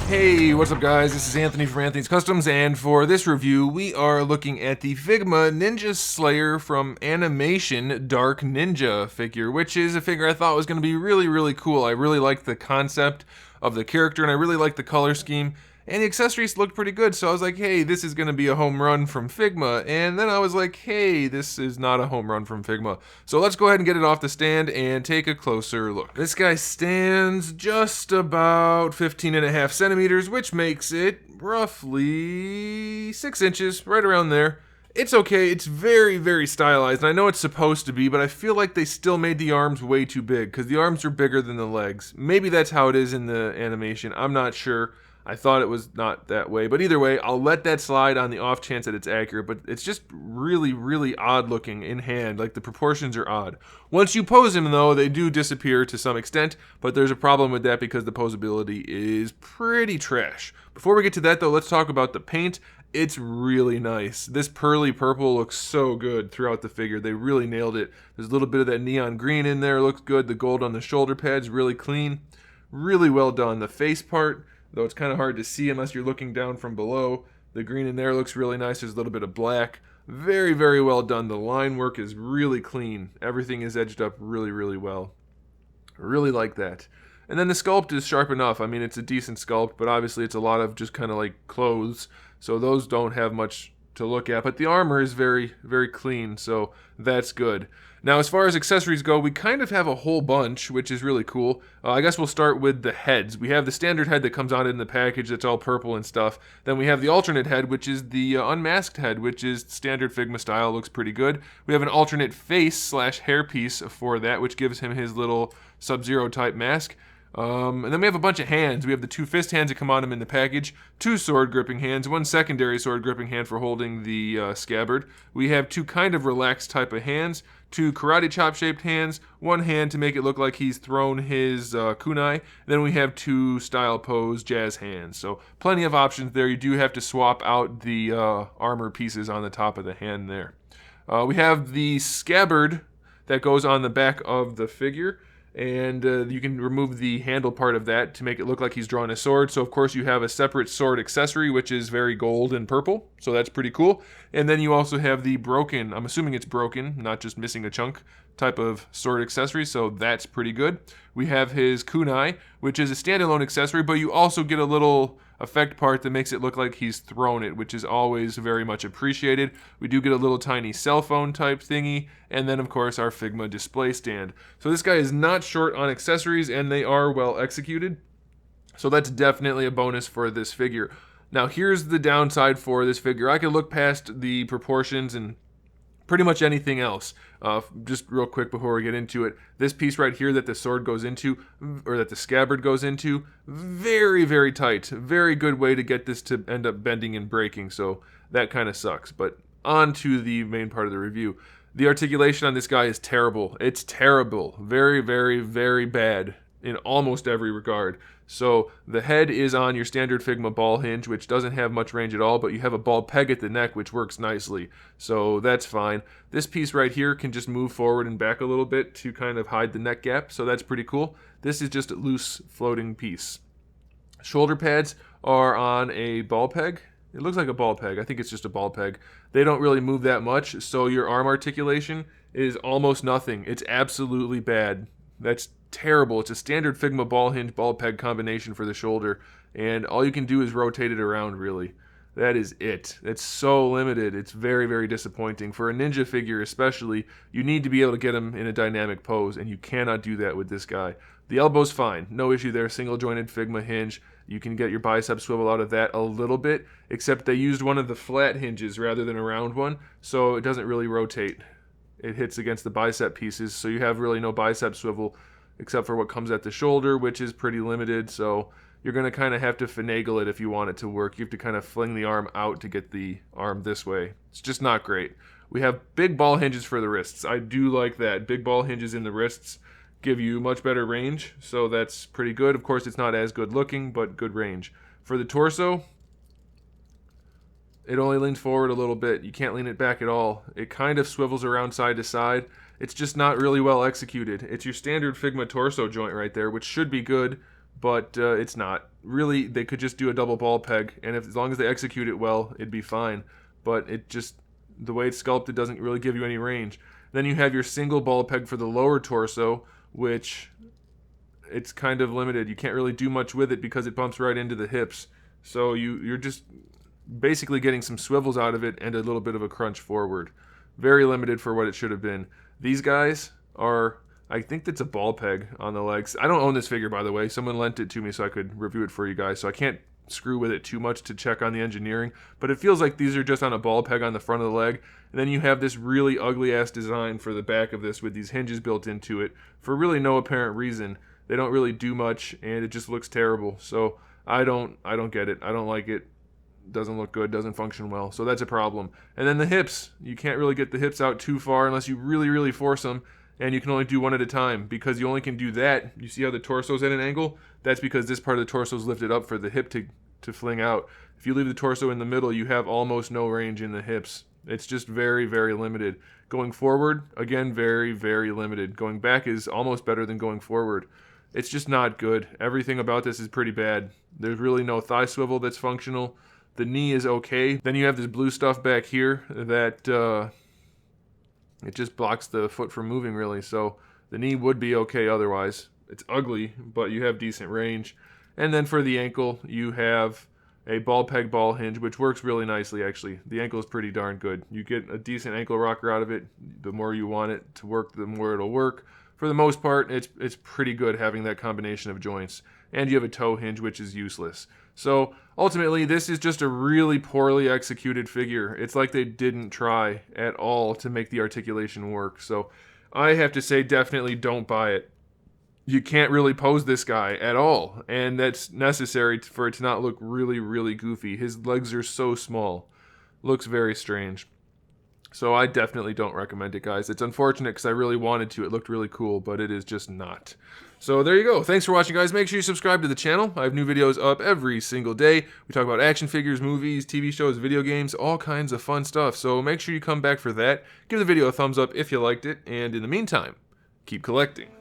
Hey, what's up guys? This is Anthony from Anthony's Customs, and for this review, we are looking at the Figma Ninja Slayer from Animation Dark Ninja figure, which is a figure I thought was going to be really cool. I really liked the concept of the character, and I really liked the color scheme, and the accessories looked pretty good, so I was like, hey, this is going to be a home run from Figma, and then I was like, hey, this is not a home run from Figma. So let's go ahead and get it off the stand and take a closer look. This guy stands just about 15.5 centimeters, which makes it roughly 6 inches, right around there. It's okay, it's very stylized, and I know it's supposed to be, but I feel like they still made the arms way too big, because the arms are bigger than the legs. Maybe that's how it is in the animation, I'm not sure. I thought it was not that way, but either way, I'll let that slide on the off chance that it's accurate, but it's just really odd looking in hand, like the proportions are odd. Once you pose them though, they do disappear to some extent, but there's a problem with that because the posability is pretty trash. Before we get to that though, let's talk about the paint. It's really nice. This pearly purple looks so good throughout the figure. They really nailed it. There's a little bit of that neon green in there, looks good. The gold on the shoulder pads, really clean. Really well done. The face part, though it's kind of hard to see unless you're looking down from below. The green in there looks really nice. There's a little bit of black. Very well done. The line work is really clean. Everything is edged up really well. I really like that. And then the sculpt is sharp enough. I mean, it's a decent sculpt, but obviously it's a lot of just kind of like clothes, so those don't have much to look at. But the armor is very clean, so that's good. Now, as far as accessories go, we kind of have a whole bunch, which is really cool. I guess we'll start with the heads. We have the standard head that comes out in the package that's all purple and stuff. Then we have the alternate head, which is the unmasked head, which is standard Figma style, looks pretty good. We have an alternate face / hairpiece for that, which gives him his little Sub-Zero type mask. And then we have a bunch of hands. We have the 2 fist hands that come on him in the package, 2 sword gripping hands, 1 secondary sword gripping hand for holding the scabbard. We have 2 kind of relaxed type of hands, 2 karate chop shaped hands, 1 hand to make it look like he's thrown his kunai. Then we have 2 style pose jazz hands. So plenty of options there. You do have to swap out the armor pieces on the top of the hand there. We have the scabbard that goes on the back of the figure. And you can remove the handle part of that to make it look like he's drawing a sword. So of course you have a separate sword accessory, which is very gold and purple, so that's pretty cool. And then you also have the broken, I'm assuming it's broken, not just missing a chunk, type of sword accessory, so that's pretty good. We have his kunai, which is a standalone accessory, but you also get a little effect part that makes it look like he's thrown it, which is always very much appreciated. We do get a little tiny cell phone type thingy, and then of course our Figma display stand. So this guy is not short on accessories, and they are well executed, so that's definitely a bonus for this figure. Now here's the downside for this figure. I could look past the proportions and pretty much anything else. Just real quick before we get into it, this piece right here that the sword goes into, or that the scabbard goes into, very tight. Very good way to get this to end up bending and breaking, so that kind of sucks. But on to the main part of the review. The articulation on this guy is terrible. It's terrible. Very bad in almost every regard. So the head is on your standard Figma ball hinge, which doesn't have much range at all, but you have a ball peg at the neck, which works nicely. So that's fine. This piece right here can just move forward and back a little bit to kind of hide the neck gap, so that's pretty cool. This is just a loose floating piece. Shoulder pads are on a ball peg. It looks like a ball peg. I think it's just a ball peg. They don't really move that much, so your arm articulation is almost nothing. It's absolutely bad. That's terrible. It's a standard Figma ball hinge ball peg combination for the shoulder, and all you can do is rotate it around, really. That is it. It's so limited. It's very disappointing. For a ninja figure especially, you need to be able to get him in a dynamic pose, and you cannot do that with this guy. The elbow's fine. No issue there. Single jointed Figma hinge. You can get your bicep swivel out of that a little bit, except they used one of the flat hinges rather than a round one, so it doesn't really rotate. It hits against the bicep pieces, so you have really no bicep swivel except for what comes at the shoulder, which is pretty limited, so you're going to kind of have to finagle it if you want it to work. You have to kind of fling the arm out to get the arm this way. It's just not great. We have big ball hinges for the wrists. I do like that. Big ball hinges in the wrists give you much better range, so that's pretty good. Of course, it's not as good looking, but good range. For the torso, it only leans forward a little bit. You can't lean it back at all. It kind of swivels around side to side. It's just not really well executed. It's your standard Figma torso joint right there, which should be good, but it's not. Really, they could just do a double ball peg, and as long as they execute it well, it'd be fine. But it just, the way it's sculpted doesn't really give you any range. Then you have your single ball peg for the lower torso, which it's kind of limited. You can't really do much with it because it bumps right into the hips. So you're just basically getting some swivels out of it and a little bit of a crunch forward. Very limited for what it should have been. These guys are, I think that's a ball peg on the legs. I don't own this figure, by the way. Someone lent it to me so I could review it for you guys. So I can't screw with it too much to check on the engineering. But it feels like these are just on a ball peg on the front of the leg. And then you have this really ugly ass design for the back of this with these hinges built into it for really no apparent reason. They don't really do much and it just looks terrible. So I don't get it. I don't like it. Doesn't look good, doesn't function well. So that's a problem. And then the hips. You can't really get the hips out too far unless you really, really force them. And you can only do one at a time because you only can do that. You see how the torso's at an angle? That's because this part of the torso's lifted up for the hip to fling out. If you leave the torso in the middle, you have almost no range in the hips. It's just very, very limited. Going forward, again, very, very limited. Going back is almost better than going forward. It's just not good. Everything about this is pretty bad. There's really no thigh swivel that's functional. The knee is okay. Then you have this blue stuff back here that it just blocks the foot from moving, really. So the knee would be okay otherwise. It's ugly, but you have decent range. And then for the ankle, you have a ball peg ball hinge, which works really nicely, actually. The ankle is pretty darn good. You get a decent ankle rocker out of it. The more you want it to work, the more it'll work. For the most part, it's pretty good having that combination of joints. And you have a toe hinge, which is useless. So ultimately, this is just a really poorly executed figure. It's like they didn't try at all to make the articulation work. So I have to say, definitely don't buy it. You can't really pose this guy at all. And that's necessary for it to not look really, really goofy. His legs are so small. Looks very strange. So I definitely don't recommend it, guys. It's unfortunate because I really wanted to. It looked really cool, but it is just not. So there you go. Thanks for watching, guys. Make sure you subscribe to the channel. I have new videos up every single day. We talk about action figures, movies, TV shows, video games, all kinds of fun stuff. So make sure you come back for that. Give the video a thumbs up if you liked it. And in the meantime, keep collecting.